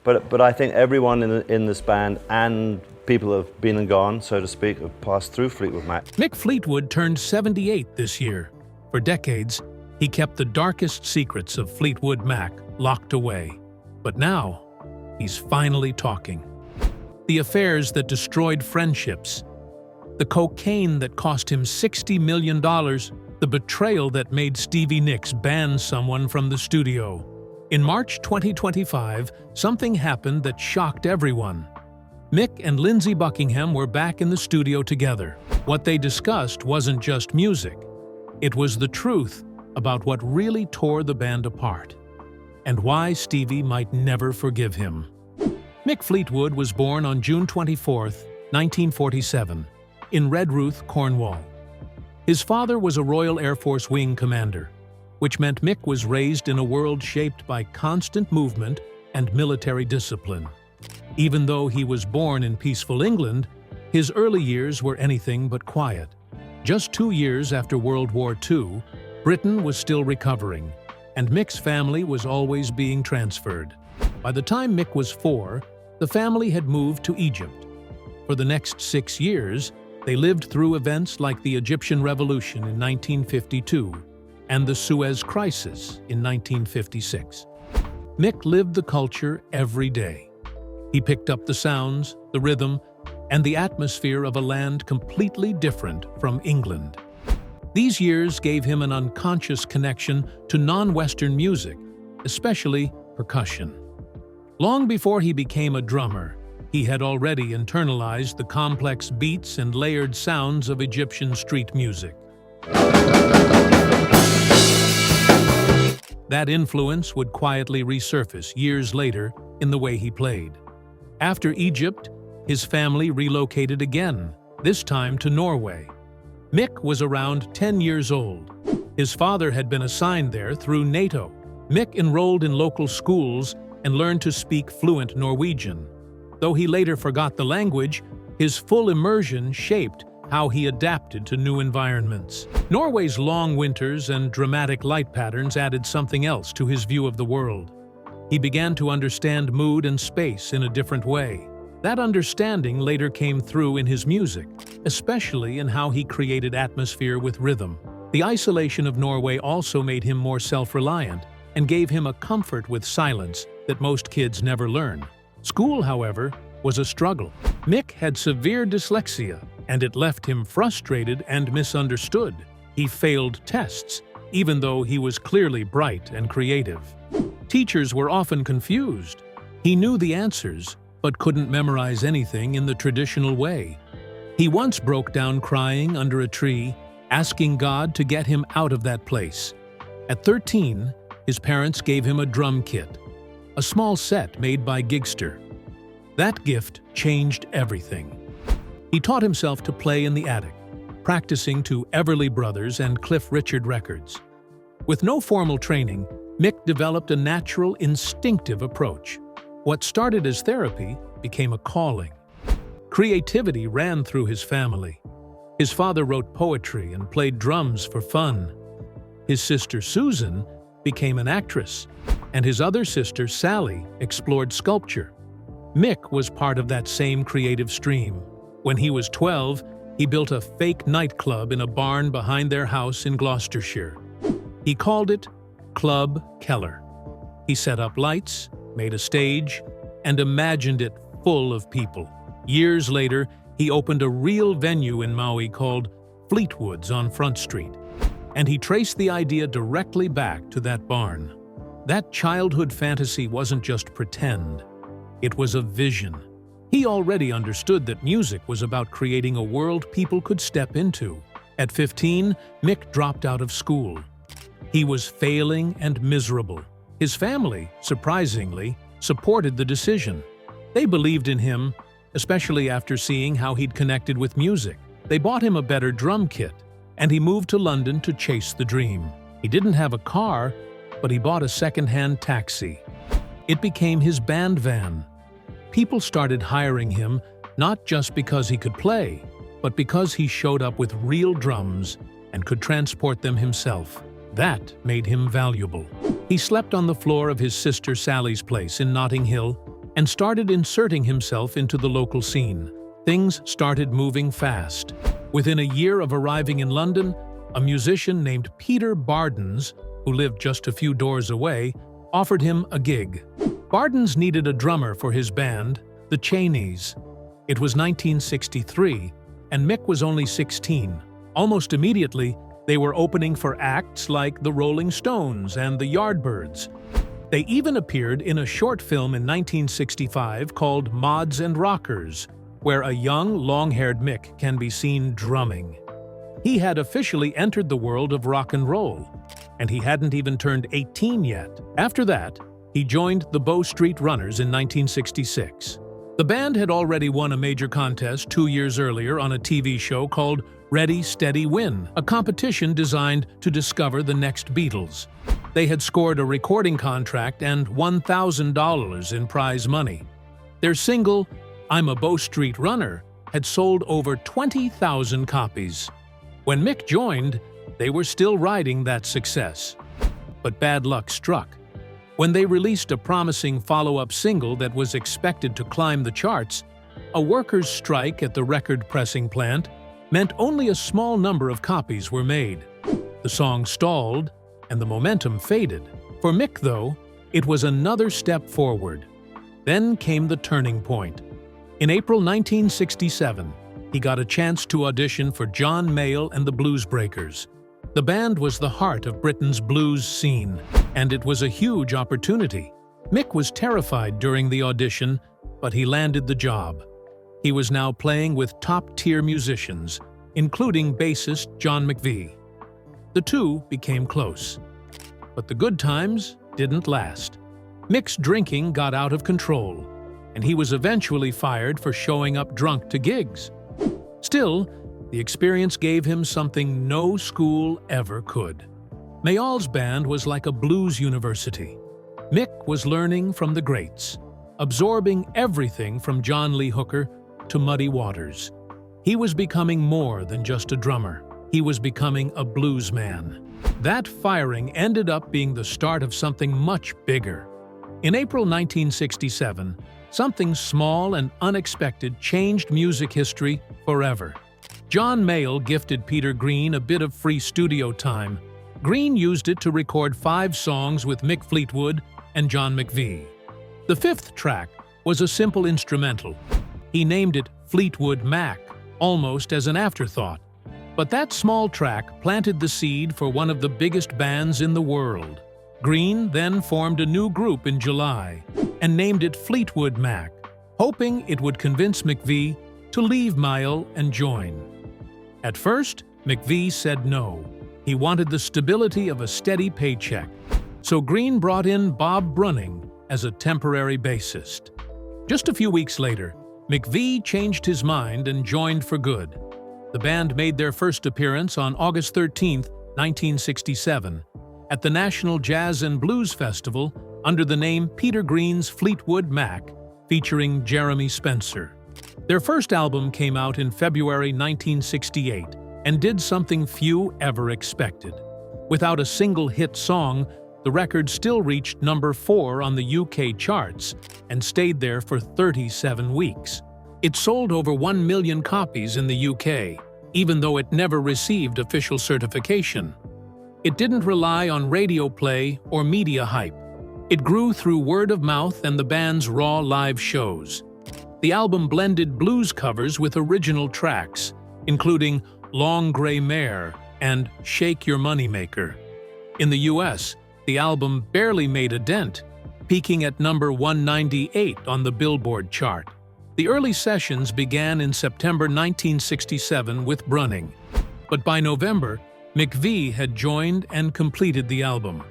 But I think everyone in this band and people who have been and gone, so to speak, have passed through Fleetwood Mac. Mick Fleetwood turned 78 this year. For decades, he kept the darkest secrets of Fleetwood Mac locked away. But now, he's finally talking. The affairs that destroyed friendships, the cocaine that cost him $60 million, the betrayal that made Stevie Nicks ban someone from the studio. In March 2025, something happened that shocked everyone. Mick and Lindsey Buckingham were back in the studio together. What they discussed wasn't just music. It was the truth about what really tore the band apart, and why Stevie might never forgive him. Mick Fleetwood was born on June 24, 1947, in Redruth, Cornwall. His father was a Royal Air Force Wing commander, which meant Mick was raised in a world shaped by constant movement and military discipline. Even though he was born in peaceful England, his early years were anything but quiet. Just 2 years after World War II, Britain was still recovering, and Mick's family was always being transferred. By the time Mick was 4, the family had moved to Egypt. For the next 6 years, they lived through events like the Egyptian Revolution in 1952 and the Suez Crisis in 1956. Mick lived the culture every day. He picked up the sounds, the rhythm, and the atmosphere of a land completely different from England. These years gave him an unconscious connection to non-Western music, especially percussion. Long before he became a drummer, he had already internalized the complex beats and layered sounds of Egyptian street music. That influence would quietly resurface years later in the way he played. After Egypt, his family relocated again, this time to Norway. Mick was around 10 years old. His father had been assigned there through NATO. Mick enrolled in local schools and learned to speak fluent Norwegian. Though he later forgot the language, his full immersion shaped how he adapted to new environments. Norway's long winters and dramatic light patterns added something else to his view of the world. He began to understand mood and space in a different way. That understanding later came through in his music, especially in how he created atmosphere with rhythm. The isolation of Norway also made him more self-reliant and gave him a comfort with silence that most kids never learn. School, however, was a struggle. Mick had severe dyslexia, and it left him frustrated and misunderstood. He failed tests, even though he was clearly bright and creative. Teachers were often confused. He knew the answers, but couldn't memorize anything in the traditional way. He once broke down crying under a tree, asking God to get him out of that place. At 13, his parents gave him a drum kit, a small set made by Gigster. That gift changed everything. He taught himself to play in the attic, practicing to Everly Brothers and Cliff Richard records. With no formal training, Mick developed a natural, instinctive approach. What started as therapy became a calling. Creativity ran through his family. His father wrote poetry and played drums for fun. His sister Susan became an actress, and his other sister Sally explored sculpture. Mick was part of that same creative stream. When he was 12, he built a fake nightclub in a barn behind their house in Gloucestershire. He called it Club Keller. He set up lights, made a stage, and imagined it full of people. Years later, he opened a real venue in Maui called Fleetwood's on Front Street, and he traced the idea directly back to that barn. That childhood fantasy wasn't just pretend, it was a vision. He already understood that music was about creating a world people could step into. At 15, Mick dropped out of school. He was failing and miserable. His family, surprisingly, supported the decision. They believed in him, especially after seeing how he'd connected with music. They bought him a better drum kit, and he moved to London to chase the dream. He didn't have a car, but he bought a second-hand taxi. It became his band van. People started hiring him not just because he could play, but because he showed up with real drums and could transport them himself. That made him valuable. He slept on the floor of his sister Sally's place in Notting Hill, and started inserting himself into the local scene. Things started moving fast. Within a year of arriving in London, a musician named Peter Bardens, who lived just a few doors away, offered him a gig. Bardens needed a drummer for his band, the Cheneys. It was 1963, and Mick was only 16. Almost immediately, they were opening for acts like the Rolling Stones and the Yardbirds. They even appeared in a short film in 1965 called Mods and Rockers, where a young, long-haired Mick can be seen drumming. He had officially entered the world of rock and roll, and he hadn't even turned 18 yet. After that, he joined the Bow Street Runners in 1966. The band had already won a major contest 2 years earlier on a TV show called Ready, Steady, Win, a competition designed to discover the next Beatles. They had scored a recording contract and $1,000 in prize money. Their single, I'm a Bow Street Runner, had sold over 20,000 copies. When Mick joined, they were still riding that success. But bad luck struck. When they released a promising follow-up single that was expected to climb the charts, a workers' strike at the record pressing plant meant only a small number of copies were made. The song stalled, and the momentum faded. For Mick, though, it was another step forward. Then came the turning point. In April 1967, he got a chance to audition for John Mayall and the Blues Breakers. The band was the heart of Britain's blues scene, and it was a huge opportunity. Mick was terrified during the audition, but he landed the job. He was now playing with top-tier musicians, including bassist John McVie. The two became close. But the good times didn't last. Mick's drinking got out of control, and he was eventually fired for showing up drunk to gigs. Still, the experience gave him something no school ever could. Mayall's band was like a blues university. Mick was learning from the greats, absorbing everything from John Lee Hooker to Muddy Waters. He was becoming more than just a drummer. He was becoming a blues man. That firing ended up being the start of something much bigger. In April 1967, something small and unexpected changed music history forever. John Mayall gifted Peter Green a bit of free studio time. Green used it to record 5 songs with Mick Fleetwood and John McVie. The 5th track was a simple instrumental. He named it Fleetwood Mac, almost as an afterthought. But that small track planted the seed for one of the biggest bands in the world. Green then formed a new group in July and named it Fleetwood Mac, hoping it would convince McVie to leave Mayall and join. At first, McVie said no. He wanted the stability of a steady paycheck. So Green brought in Bob Brunning as a temporary bassist. Just a few weeks later, McVie changed his mind and joined for good. The band made their first appearance on August 13, 1967, at the National Jazz and Blues Festival under the name Peter Green's Fleetwood Mac, featuring Jeremy Spencer. Their first album came out in February 1968 and did something few ever expected. Without a single hit song, the record still reached number 4 on the UK charts and stayed there for 37 weeks. It sold over 1 million copies in the UK, even though it never received official certification. It didn't rely on radio play or media hype. It grew through word of mouth and the band's raw live shows. The album blended blues covers with original tracks, including Long Grey Mare and Shake Your Moneymaker. In the US, the album barely made a dent, peaking at number 198 on the Billboard chart. The early sessions began in September 1967 with Brunning, but by November, McVie had joined and completed the album.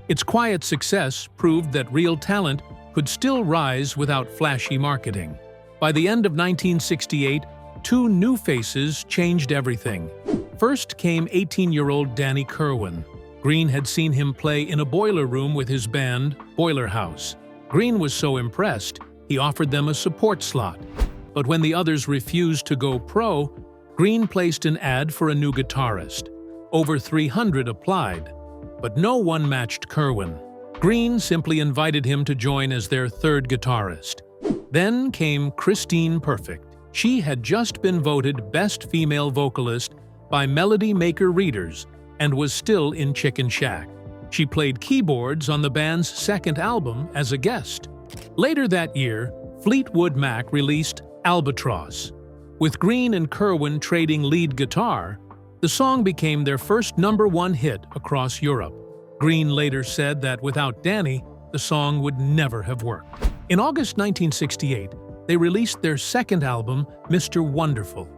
Its quiet success proved that real talent could still rise without flashy marketing. By the end of 1968, 2 new faces changed everything. First came 18-year-old Danny Kirwan. Green had seen him play in a boiler room with his band, Boiler House. Green was so impressed, he offered them a support slot. But when the others refused to go pro, Green placed an ad for a new guitarist. Over 300 applied, but no one matched Kirwan. Green simply invited him to join as their 3rd guitarist. Then came Christine Perfect. She had just been voted Best Female Vocalist by Melody Maker readers and was still in Chicken Shack. She played keyboards on the band's second album as a guest. Later that year, Fleetwood Mac released Albatross. With Green and Kerwin trading lead guitar, the song became their first #1 hit across Europe. Green later said that without Danny, the song would never have worked. In August 1968, they released their second album, Mr. Wonderful.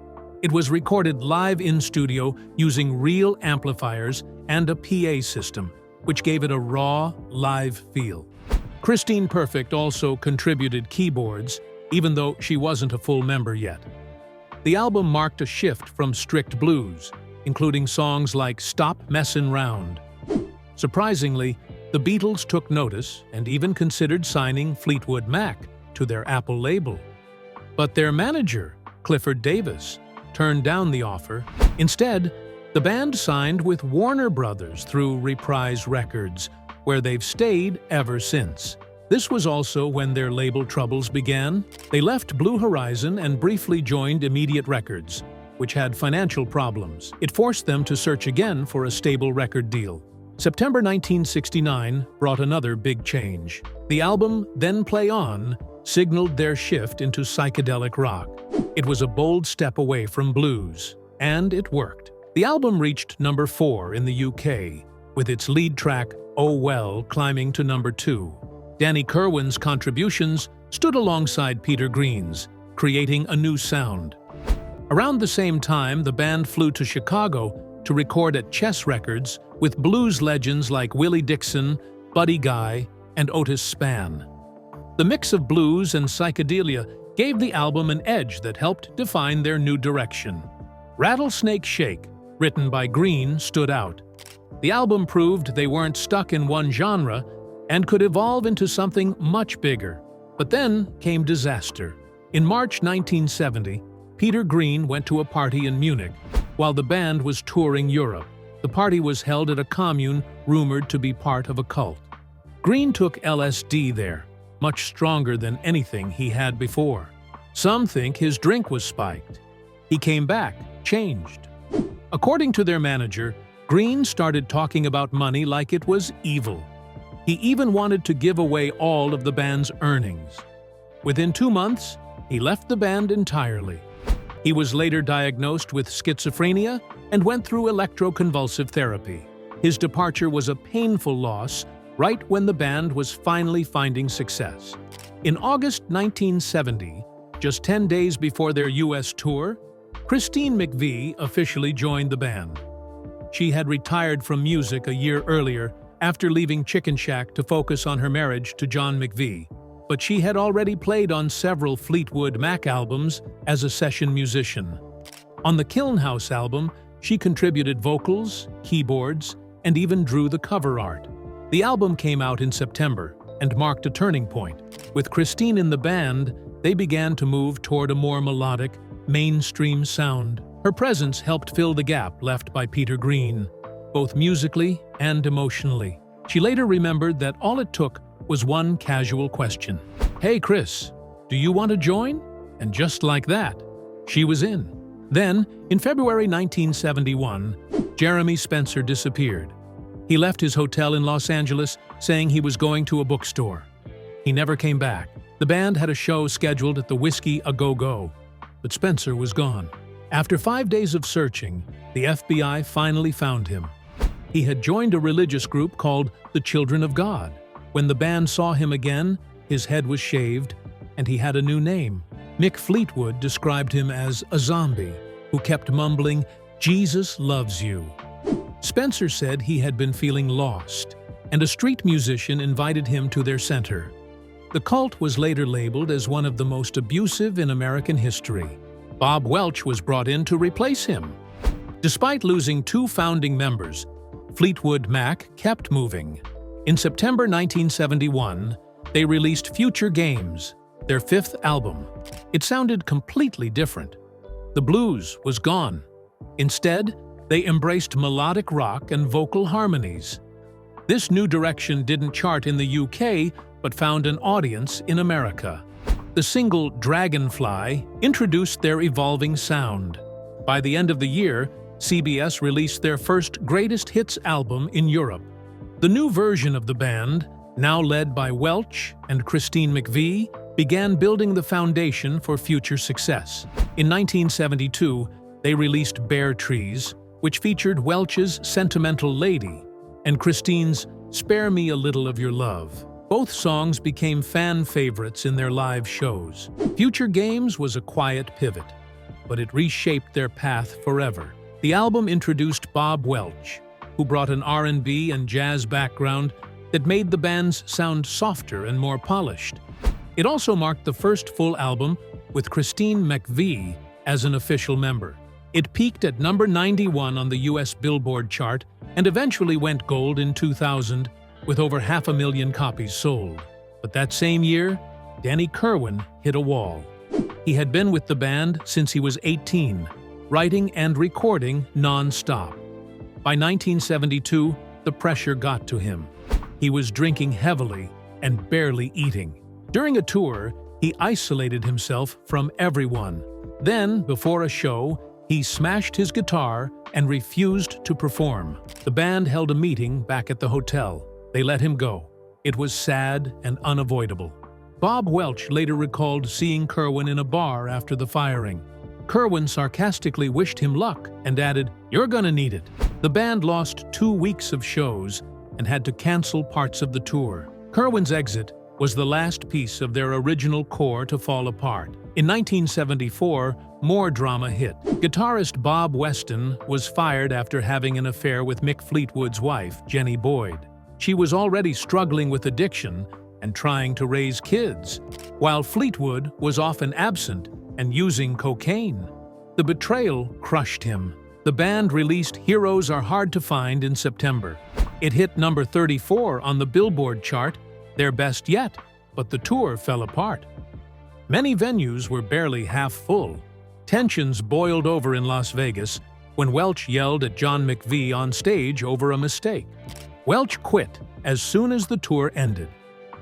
It was recorded live in studio using real amplifiers and a PA system, which gave it a raw, live feel. Christine Perfect also contributed keyboards, even though she wasn't a full member yet. The album marked a shift from strict blues, including songs like Stop Messin' Round. Surprisingly, the Beatles took notice and even considered signing Fleetwood Mac to their Apple label. But their manager, Clifford Davis, turned down the offer. Instead, the band signed with Warner Brothers through Reprise Records, where they've stayed ever since. This was also when their label troubles began. They left Blue Horizon and briefly joined Immediate Records, which had financial problems. It forced them to search again for a stable record deal. September 1969 brought another big change. The album, Then Play On, signaled their shift into psychedelic rock. It was a bold step away from blues, and it worked. The album reached #4 in the UK, with its lead track, Oh Well, climbing to #2. Danny Kerwin's contributions stood alongside Peter Green's, creating a new sound. Around the same time, the band flew to Chicago to record at Chess Records with blues legends like Willie Dixon, Buddy Guy, and Otis Spann. The mix of blues and psychedelia gave the album an edge that helped define their new direction. Rattlesnake Shake, written by Green, stood out. The album proved they weren't stuck in one genre and could evolve into something much bigger. But then came disaster. In March 1970, Peter Green went to a party in Munich while the band was touring Europe. The party was held at a commune rumored to be part of a cult. Green took LSD there, much stronger than anything he had before. Some think his drink was spiked. He came back, changed. According to their manager, Green started talking about money like it was evil. He even wanted to give away all of the band's earnings. Within 2 months, he left the band entirely. He was later diagnosed with schizophrenia and went through electroconvulsive therapy. His departure was a painful loss right when the band was finally finding success. In August 1970, just 10 days before their US tour, Christine McVie officially joined the band. She had retired from music a year earlier after leaving Chicken Shack to focus on her marriage to John McVie, but she had already played on several Fleetwood Mac albums as a session musician. On the Kiln House album, she contributed vocals, keyboards, and even drew the cover art. The album came out in September and marked a turning point. With Christine in the band, they began to move toward a more melodic, mainstream sound. Her presence helped fill the gap left by Peter Green, both musically and emotionally. She later remembered that all it took was one casual question. "Hey Chris, do you want to join?" And just like that, she was in. Then, in February 1971, Jeremy Spencer disappeared. He left his hotel in Los Angeles saying he was going to a bookstore. He never came back. The band had a show scheduled at the Whiskey A Go Go, but Spencer was gone. After 5 days of searching, the FBI finally found him. He had joined a religious group called the Children of God. When the band saw him again, his head was shaved, and he had a new name. Mick Fleetwood described him as a zombie who kept mumbling, "Jesus loves you." Spencer said he had been feeling lost, and a street musician invited him to their center. The cult was later labeled as one of the most abusive in American history. Bob Welch was brought in to replace him. Despite losing 2 founding members, Fleetwood Mac kept moving. In September 1971, they released Future Games, their 5th album. It sounded completely different. The blues was gone. Instead, they embraced melodic rock and vocal harmonies. This new direction didn't chart in the UK, but found an audience in America. The single Dragonfly introduced their evolving sound. By the end of the year, CBS released their first greatest hits album in Europe. The new version of the band, now led by Welch and Christine McVie, began building the foundation for future success. In 1972, they released Bare Trees, which featured Welch's Sentimental Lady and Christine's Spare Me a Little of Your Love. Both songs became fan favorites in their live shows. Future Games was a quiet pivot, but it reshaped their path forever. The album introduced Bob Welch, who brought an R&B and jazz background that made the band's sound softer and more polished. It also marked the first full album with Christine McVie as an official member. It peaked at number 91 on the US Billboard chart and eventually went gold in 2000 with over 500,000 copies sold. But that same year, Danny Kirwan hit a wall. He had been with the band since he was 18, writing and recording non-stop. By 1972, the pressure got to him. He was drinking heavily and barely eating. During a tour, he isolated himself from everyone. Then, before a show, he smashed his guitar and refused to perform. The band held a meeting back at the hotel. They let him go. It was sad and unavoidable. Bob Welch later recalled seeing Kirwan in a bar after the firing. Kirwan sarcastically wished him luck and added, "You're gonna need it." The band lost 2 weeks of shows and had to cancel parts of the tour. Kirwan's exit was the last piece of their original core to fall apart. In 1974, more drama hit. Guitarist Bob Weston was fired after having an affair with Mick Fleetwood's wife, Jenny Boyd. She was already struggling with addiction and trying to raise kids, while Fleetwood was often absent and using cocaine. The betrayal crushed him. The band released Heroes Are Hard to Find in September. It hit number 34 on the Billboard chart, their best yet, but the tour fell apart. Many venues were barely half full. Tensions boiled over in Las Vegas when Welch yelled at John McVie on stage over a mistake. Welch quit as soon as the tour ended.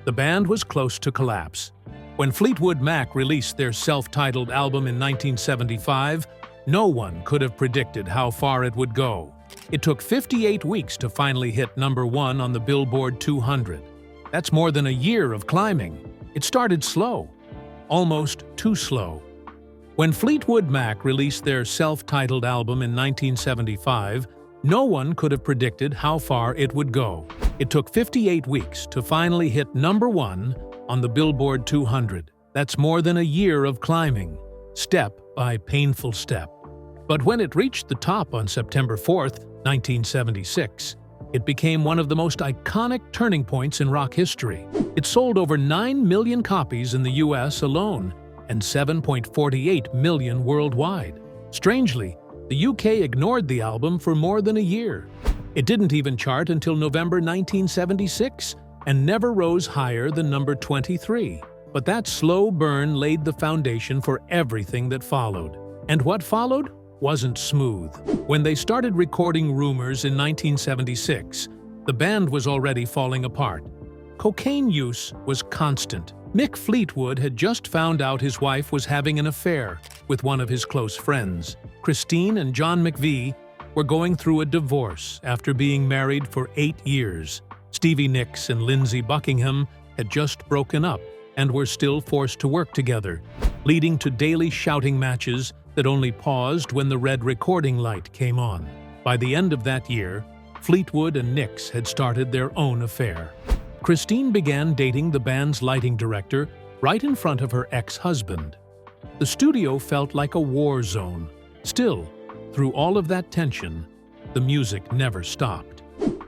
The band was close to collapse. When Fleetwood Mac released their self-titled album in 1975, no one could have predicted how far it would go. It took 58 weeks to finally hit number 1 on the Billboard 200. That's more than a year of climbing. It started slow, almost too slow. When Fleetwood Mac released their self-titled album in 1975, no one could have predicted how far it would go. It took 58 weeks to finally hit number 1 on the Billboard 200. That's more than a year of climbing, step by painful step. But when it reached the top on September 4th, 1976, it became one of the most iconic turning points in rock history. It sold over 9 million copies in the US alone and 7.48 million worldwide. Strangely, the UK ignored the album for more than a year. It didn't even chart until November 1976 and never rose higher than number 23. But that slow burn laid the foundation for everything that followed. And what followed wasn't smooth. When they started recording Rumors in 1976, the band was already falling apart. Cocaine use was constant. Mick Fleetwood had just found out his wife was having an affair with one of his close friends. Christine and John McVie were going through a divorce after being married for 8 years. Stevie Nicks and Lindsey Buckingham had just broken up and were still forced to work together, leading to daily shouting matches that only paused when the red recording light came on. By the end of that year, Fleetwood and Nicks had started their own affair. Christine began dating the band's lighting director right in front of her ex-husband. The studio felt like a war zone. Still, through all of that tension, the music never stopped.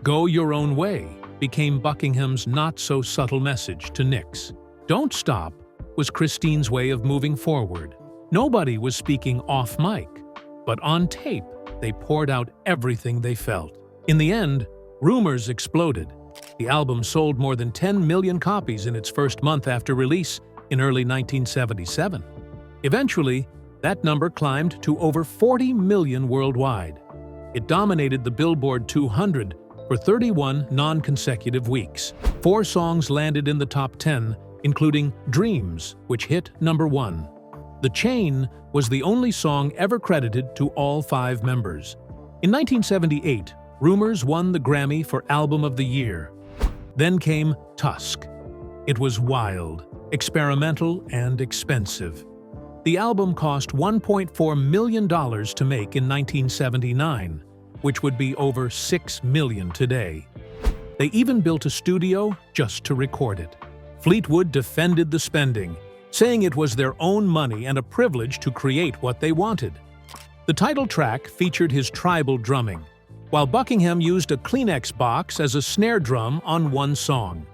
Go Your Own Way became Buckingham's not-so-subtle message to Nicks. Don't Stop was Christine's way of moving forward. Nobody was speaking off mic, but on tape, they poured out everything they felt. In the end, Rumors exploded. The album sold more than 10 million copies in its first month after release in early 1977. Eventually, that number climbed to over 40 million worldwide. It dominated the Billboard 200 for 31 non-consecutive weeks. 4 songs landed in the top 10, including Dreams, which hit number 1. The Chain was the only song ever credited to all 5 members. In 1978, Rumors won the Grammy for Album of the Year. Then came Tusk. It was wild, experimental, and expensive. The album cost $1.4 million to make in 1979, which would be over $6 million today. They even built a studio just to record it. Fleetwood defended the spending, saying it was their own money and a privilege to create what they wanted. The title track featured his tribal drumming, while Buckingham used a Kleenex box as a snare drum on one song.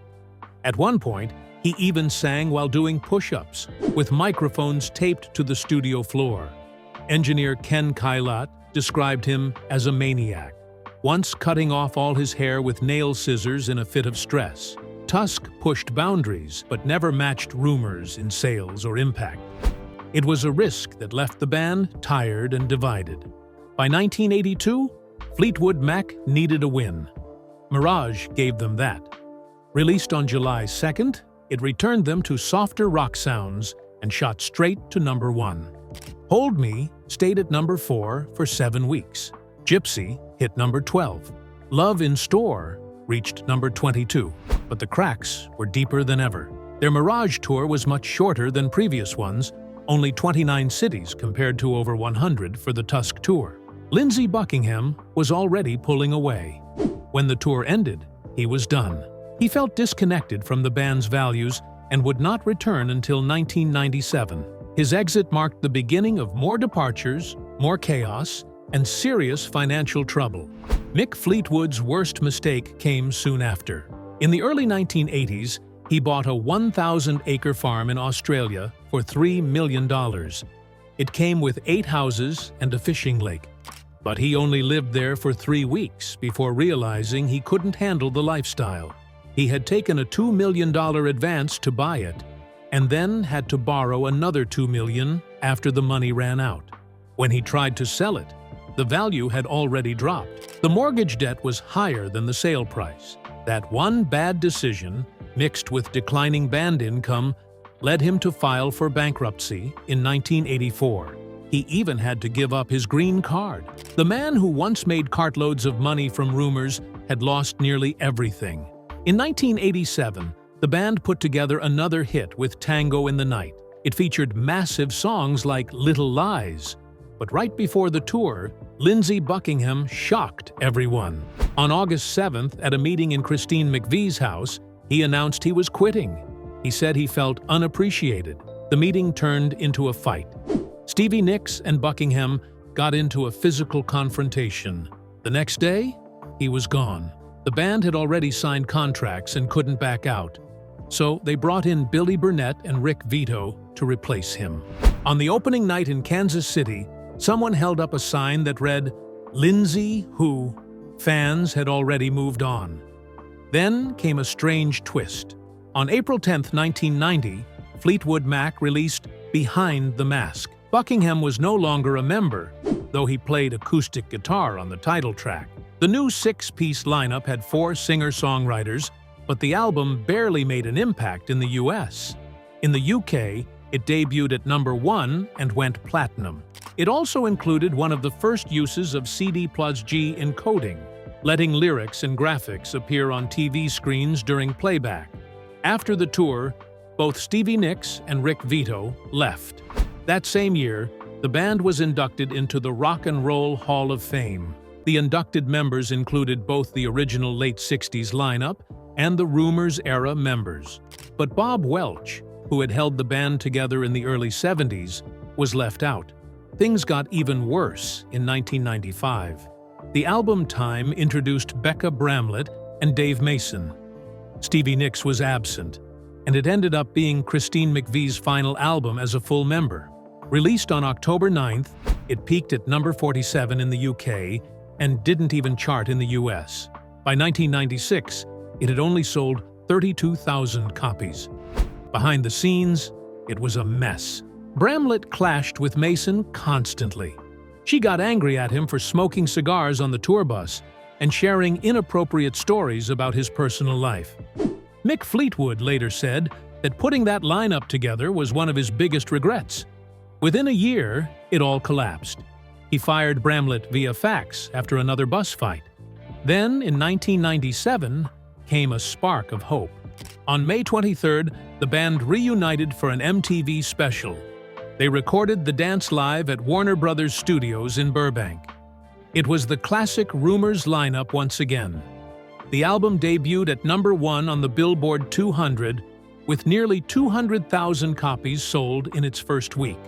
At one point, he even sang while doing push-ups, with microphones taped to the studio floor. Engineer Ken Kailat described him as a maniac, once cutting off all his hair with nail scissors in a fit of stress. Tusk pushed boundaries, but never matched Rumors in sales or impact. It was a risk that left the band tired and divided. By 1982, Fleetwood Mac needed a win. Mirage gave them that. Released on July 2nd, it returned them to softer rock sounds and shot straight to number 1. Hold Me stayed at number 4 for 7 weeks. Gypsy hit number 12. Love in Store reached number 22, but the cracks were deeper than ever. Their Mirage tour was much shorter than previous ones, only 29 cities compared to over 100 for the Tusk tour. Lindsey Buckingham was already pulling away. When the tour ended, he was done. He felt disconnected from the band's values and would not return until 1997. His exit marked the beginning of more departures, more chaos, and serious financial trouble. Mick Fleetwood's worst mistake came soon after. In the early 1980s, he bought a 1,000-acre farm in Australia for $3 million. It came with 8 houses and a fishing lake. But he only lived there for 3 weeks before realizing he couldn't handle the lifestyle. He had taken a $2 million advance to buy it, and then had to borrow another $2 million after the money ran out. When he tried to sell it, the value had already dropped. The mortgage debt was higher than the sale price. That one bad decision, mixed with declining band income, led him to file for bankruptcy in 1984. He even had to give up his green card. The man who once made cartloads of money from Rumors had lost nearly everything. In 1987, the band put together another hit with Tango in the Night. It featured massive songs like Little Lies. But right before the tour, Lindsey Buckingham shocked everyone. On August 7th, at a meeting in Christine McVie's house, he announced he was quitting. He said he felt unappreciated. The meeting turned into a fight. Stevie Nicks and Buckingham got into a physical confrontation. The next day, he was gone. The band had already signed contracts and couldn't back out. So they brought in Billy Burnett and Rick Vito to replace him. On the opening night in Kansas City, someone held up a sign that read, "Lindsey Who?" Fans had already moved on. Then came a strange twist. On April 10, 1990, Fleetwood Mac released Behind the Mask. Buckingham was no longer a member, though he played acoustic guitar on the title track. The new 6-piece lineup had 4 singer-songwriters, but the album barely made an impact in the US. In the UK, it debuted at number 1 and went platinum. It also included one of the first uses of CD+G encoding, letting lyrics and graphics appear on TV screens during playback. After the tour, both Stevie Nicks and Rick Vito left. That same year, the band was inducted into the Rock and Roll Hall of Fame. The inducted members included both the original late 60s lineup and the Rumors-era members. But Bob Welch, who had held the band together in the early 70s, was left out. Things got even worse in 1995. The album Time introduced Becca Bramlett and Dave Mason. Stevie Nicks was absent, and it ended up being Christine McVie's final album as a full member. Released on October 9th, it peaked at number 47 in the UK and didn't even chart in the US. By 1996, it had only sold 32,000 copies. Behind the scenes, it was a mess. Bramlett clashed with Mason constantly. She got angry at him for smoking cigars on the tour bus and sharing inappropriate stories about his personal life. Mick Fleetwood later said, that putting that lineup together was one of his biggest regrets. Within a year, it all collapsed. He fired Bramlett via fax after another bus fight. Then, in 1997, came a spark of hope. On May 23rd, the band reunited for an MTV special. They recorded the dance live at Warner Brothers Studios in Burbank. It was the classic Rumors lineup once again. The album debuted at #1 on the Billboard 200, with nearly 200,000 copies sold in its first week.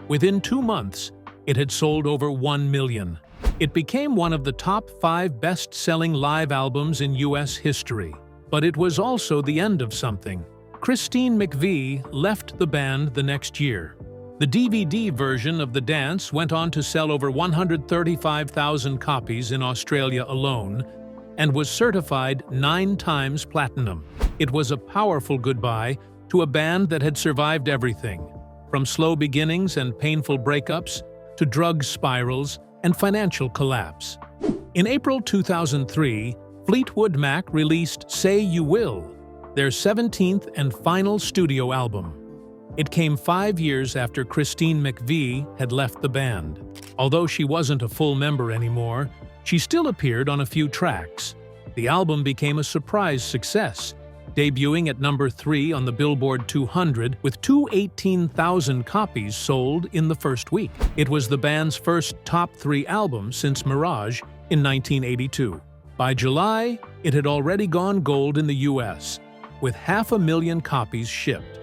Within 2 months, it had sold over 1 million. It became one of the top 5 best-selling live albums in U.S. history. But it was also the end of something. Christine McVie left the band the next year. The DVD version of the dance went on to sell over 135,000 copies in Australia alone and was certified 9 times platinum. It was a powerful goodbye to a band that had survived everything, from slow beginnings and painful breakups to drug spirals and financial collapse. In April 2003, Fleetwood Mac released Say You Will, their 17th and final studio album. It came 5 years after Christine McVie had left the band. Although she wasn't a full member anymore, she still appeared on a few tracks. The album became a surprise success, debuting at #3 on the Billboard 200 with 218,000 copies sold in the first week. It was the band's first top 3 album since Mirage in 1982. By July, it had already gone gold in the US, with 500,000 copies shipped.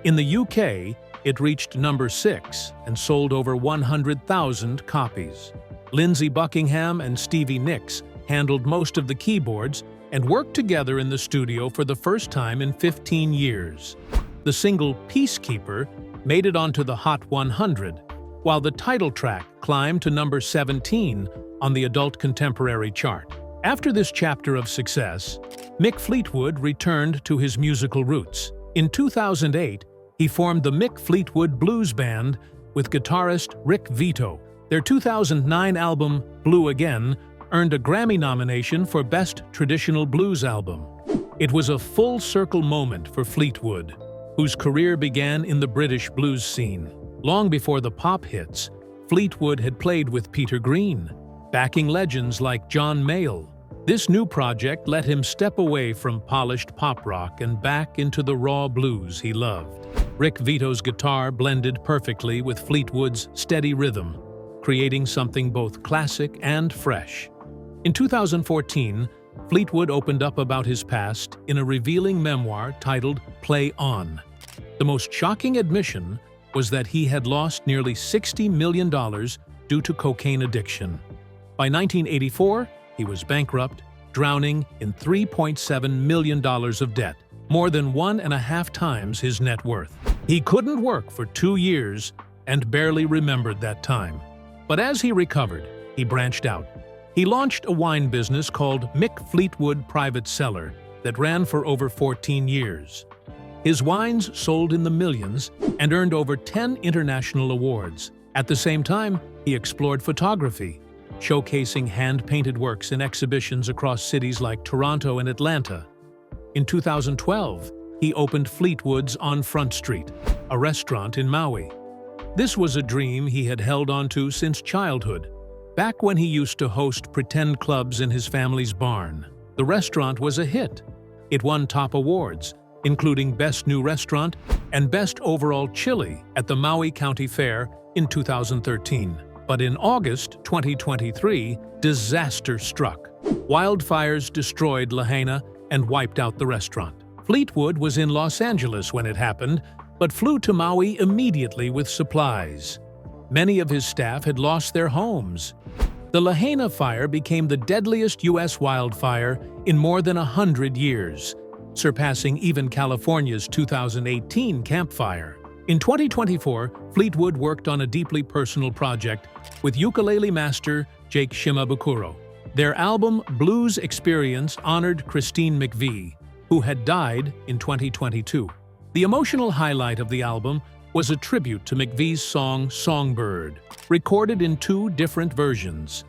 In the UK, it reached #6 and sold over 100,000 copies. Lindsey Buckingham and Stevie Nicks handled most of the keyboards and worked together in the studio for the first time in 15 years. The single Peacekeeper made it onto the Hot 100, while the title track climbed to #17 on the adult contemporary chart. After this chapter of success, Mick Fleetwood returned to his musical roots. In 2008, he formed the Mick Fleetwood Blues Band with guitarist Rick Vito. Their 2009 album, Blue Again, earned a Grammy nomination for Best Traditional Blues Album. It was a full-circle moment for Fleetwood, whose career began in the British blues scene. Long before the pop hits, Fleetwood had played with Peter Green, backing legends like John Mayall. This new project let him step away from polished pop rock and back into the raw blues he loved. Rick Vito's guitar blended perfectly with Fleetwood's steady rhythm, creating something both classic and fresh. In 2014, Fleetwood opened up about his past in a revealing memoir titled Play On. The most shocking admission was that he had lost nearly $60 million due to cocaine addiction. By 1984, he was bankrupt, drowning in $3.7 million of debt, more than 1.5 times his net worth. He couldn't work for 2 years and barely remembered that time. But as he recovered, he branched out. He launched a wine business called Mick Fleetwood Private Cellar that ran for over 14 years. His wines sold in the millions and earned over 10 international awards. At the same time, he explored photography, showcasing hand-painted works in exhibitions across cities like Toronto and Atlanta. In 2012, he opened Fleetwood's on Front Street, a restaurant in Maui. This was a dream he had held onto since childhood. Back when he used to host pretend clubs in his family's barn, the restaurant was a hit. It won top awards, including Best New Restaurant and Best Overall Chili at the Maui County Fair in 2013. But in August 2023, disaster struck. Wildfires destroyed Lahaina and wiped out the restaurant. Fleetwood was in Los Angeles when it happened, but flew to Maui immediately with supplies. Many of his staff had lost their homes. The Lahaina fire became the deadliest U.S. wildfire in more than 100 years, surpassing even California's 2018 Camp Fire. In 2024, Fleetwood worked on a deeply personal project with ukulele master Jake Shimabukuro. Their album Blues Experience honored Christine McVie, who had died in 2022. The emotional highlight of the album was a tribute to McVie's song Songbird, recorded in 2 different versions.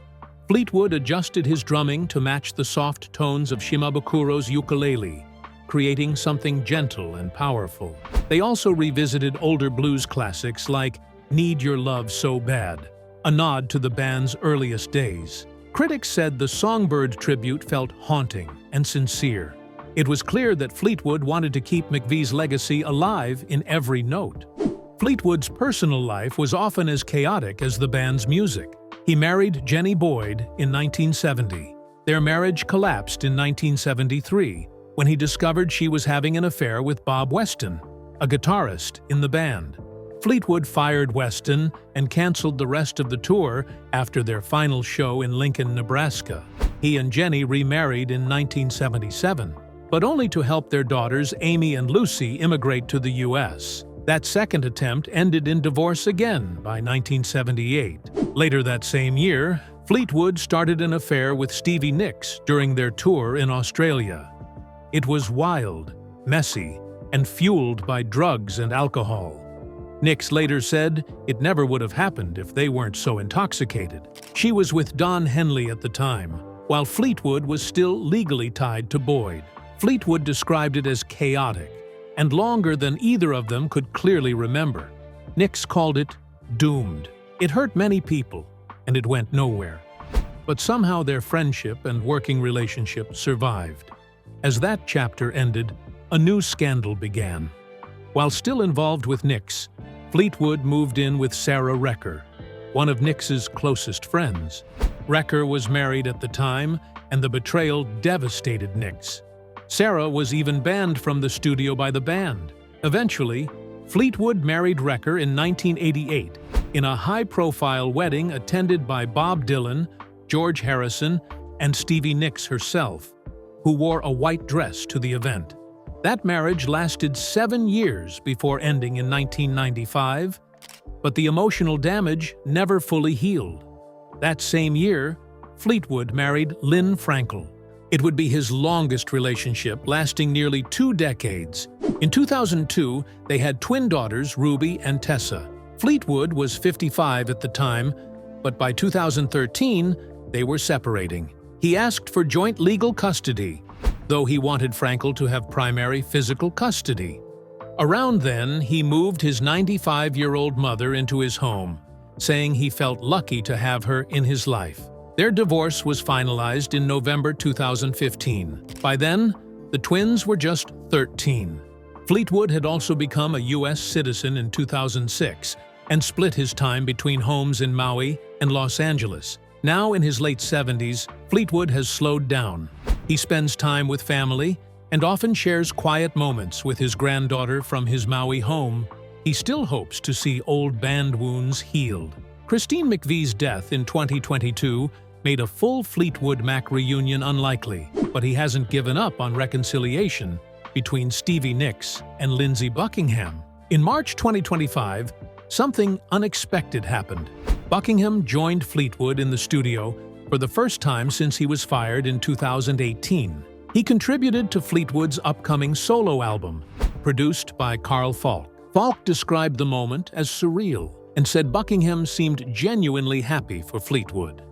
Fleetwood adjusted his drumming to match the soft tones of Shimabukuro's ukulele, creating something gentle and powerful. They also revisited older blues classics like Need Your Love So Bad, a nod to the band's earliest days. Critics said the Songbird tribute felt haunting and sincere. It was clear that Fleetwood wanted to keep McVie's legacy alive in every note. Fleetwood's personal life was often as chaotic as the band's music. He married Jenny Boyd in 1970. Their marriage collapsed in 1973 when he discovered she was having an affair with Bob Weston, a guitarist in the band. Fleetwood fired Weston and canceled the rest of the tour after their final show in Lincoln, Nebraska. He and Jenny remarried in 1977, but only to help their daughters Amy and Lucy immigrate to the U.S. That second attempt ended in divorce again by 1978. Later that same year, Fleetwood started an affair with Stevie Nicks during their tour in Australia. It was wild, messy, and fueled by drugs and alcohol. Nicks later said it never would have happened if they weren't so intoxicated. She was with Don Henley at the time, while Fleetwood was still legally tied to Boyd. Fleetwood described it as chaotic, and longer than either of them could clearly remember. Nicks called it doomed. It hurt many people, and it went nowhere. But somehow their friendship and working relationship survived. As that chapter ended, a new scandal began. While still involved with Nicks, Fleetwood moved in with Sarah Recker, one of Nicks's closest friends. Recker was married at the time, and the betrayal devastated Nicks. Sarah was even banned from the studio by the band. Eventually, Fleetwood married Recker in 1988 in a high-profile wedding attended by Bob Dylan, George Harrison, and Stevie Nicks herself, who wore a white dress to the event. That marriage lasted 7 years before ending in 1995, but the emotional damage never fully healed. That same year, Fleetwood married Lynn Frankel. It would be his longest relationship, lasting nearly 2 decades. In 2002, they had twin daughters, Ruby and Tessa. Fleetwood was 55 at the time, but by 2013, they were separating. He asked for joint legal custody, though he wanted Frankel to have primary physical custody. Around then, he moved his 95-year-old mother into his home, saying he felt lucky to have her in his life. Their divorce was finalized in November 2015. By then, the twins were just 13. Fleetwood had also become a U.S. citizen in 2006 and split his time between homes in Maui and Los Angeles. Now in his late 70s, Fleetwood has slowed down. He spends time with family and often shares quiet moments with his granddaughter from his Maui home. He still hopes to see old band wounds healed. Christine McVie's death in 2022 made a full Fleetwood Mac reunion unlikely, but he hasn't given up on reconciliation between Stevie Nicks and Lindsey Buckingham. In March 2025, something unexpected happened. Buckingham joined Fleetwood in the studio for the first time since he was fired in 2018. He contributed to Fleetwood's upcoming solo album, produced by Carl Falk. Falk described the moment as surreal and said Buckingham seemed genuinely happy for Fleetwood.